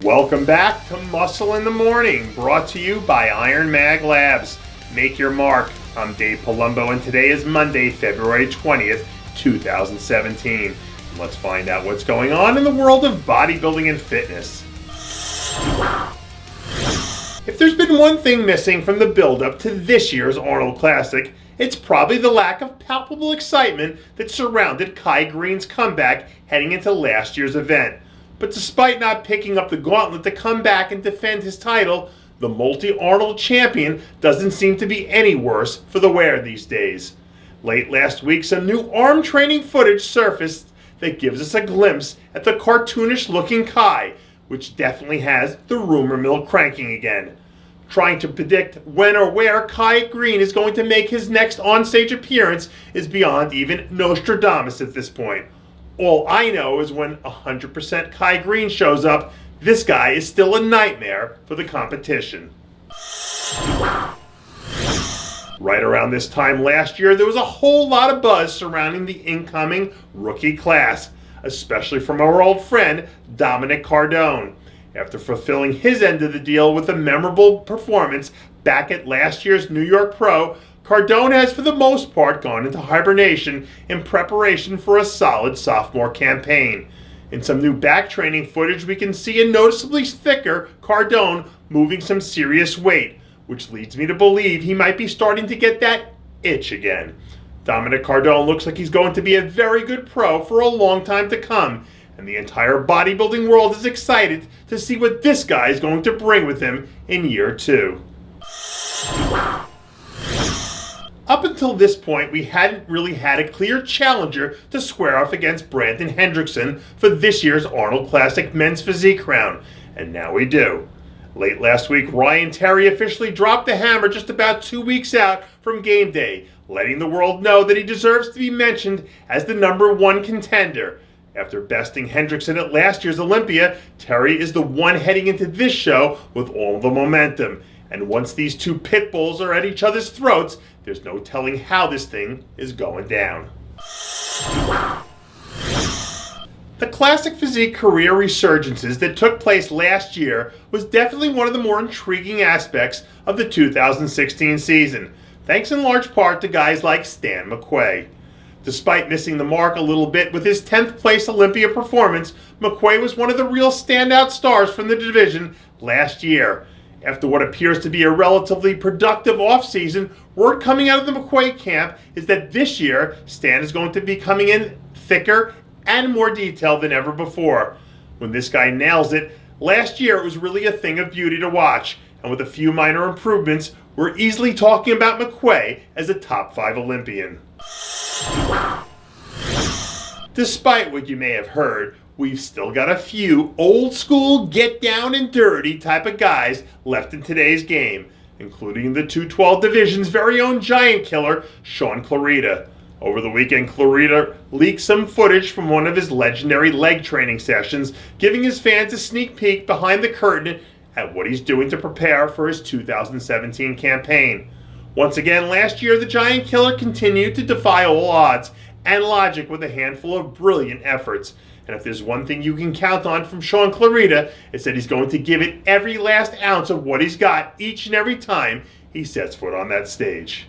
Welcome back to Muscle in the Morning, brought to you by Iron Mag Labs. Make your mark. I'm Dave Palumbo, and today is Monday, February 20th, 2017. Let's find out what's going on in the world of bodybuilding and fitness. If there's been one thing missing from the build-up to this year's Arnold Classic, it's probably the lack of palpable excitement that surrounded Kai Greene's comeback heading into last year's event. But despite not picking up the gauntlet to come back and defend his title, the multi-Arnold champion doesn't seem to be any worse for the wear these days. Late last week, some new arm training footage surfaced that gives us a glimpse at the cartoonish-looking Kai, which definitely has the rumor mill cranking again. Trying to predict when or where Kai Greene is going to make his next onstage appearance is beyond even Nostradamus at this point. All I know is when 100% Kai Greene shows up, this guy is still a nightmare for the competition. Right around this time last year, there was a whole lot of buzz surrounding the incoming rookie class, especially from our old friend Dominick Cardone. After fulfilling his end of the deal with a memorable performance back at last year's New York Pro, Cardone has for the most part gone into hibernation in preparation for a solid sophomore campaign. In some new back training footage, we can see a noticeably thicker Cardone moving some serious weight, which leads me to believe he might be starting to get that itch again. Dominick Cardone looks like he's going to be a very good pro for a long time to come, and the entire bodybuilding world is excited to see what this guy is going to bring with him in year two. Up until this point, we hadn't really had a clear challenger to square off against Brandon Hendrickson for this year's Arnold Classic Men's Physique crown, and now we do. Late last week, Ryan Terry officially dropped the hammer just about 2 weeks out from game day, letting the world know that he deserves to be mentioned as the #1 contender. After besting Hendrickson at last year's Olympia, Terry is the one heading into this show with all the momentum. And once these two pit bulls are at each other's throats, there's no telling how this thing is going down. The classic physique career resurgences that took place last year was definitely one of the more intriguing aspects of the 2016 season, thanks in large part to guys like Stan McQuay. Despite missing the mark a little bit with his 10th place Olympia performance, McQuay was one of the real standout stars from the division last year. After what appears to be a relatively productive offseason, word coming out of the McQuay camp is that this year, Stan is going to be coming in thicker and more detailed than ever before. When this guy nails it, last year it was really a thing of beauty to watch, and with a few minor improvements, we're easily talking about McQuay as a top 5 Olympian. Despite what you may have heard, we've still got a few old school get down and dirty type of guys left in today's game, including the 212 division's very own giant killer, Sean Clarida. Over the weekend, Clarida leaked some footage from one of his legendary leg training sessions, giving his fans a sneak peek behind the curtain at what he's doing to prepare for his 2017 campaign. Once again, last year, the giant killer continued to defy all odds and logic with a handful of brilliant efforts. And if there's one thing you can count on from Sean Clarida, it's that he's going to give it every last ounce of what he's got each and every time he sets foot on that stage.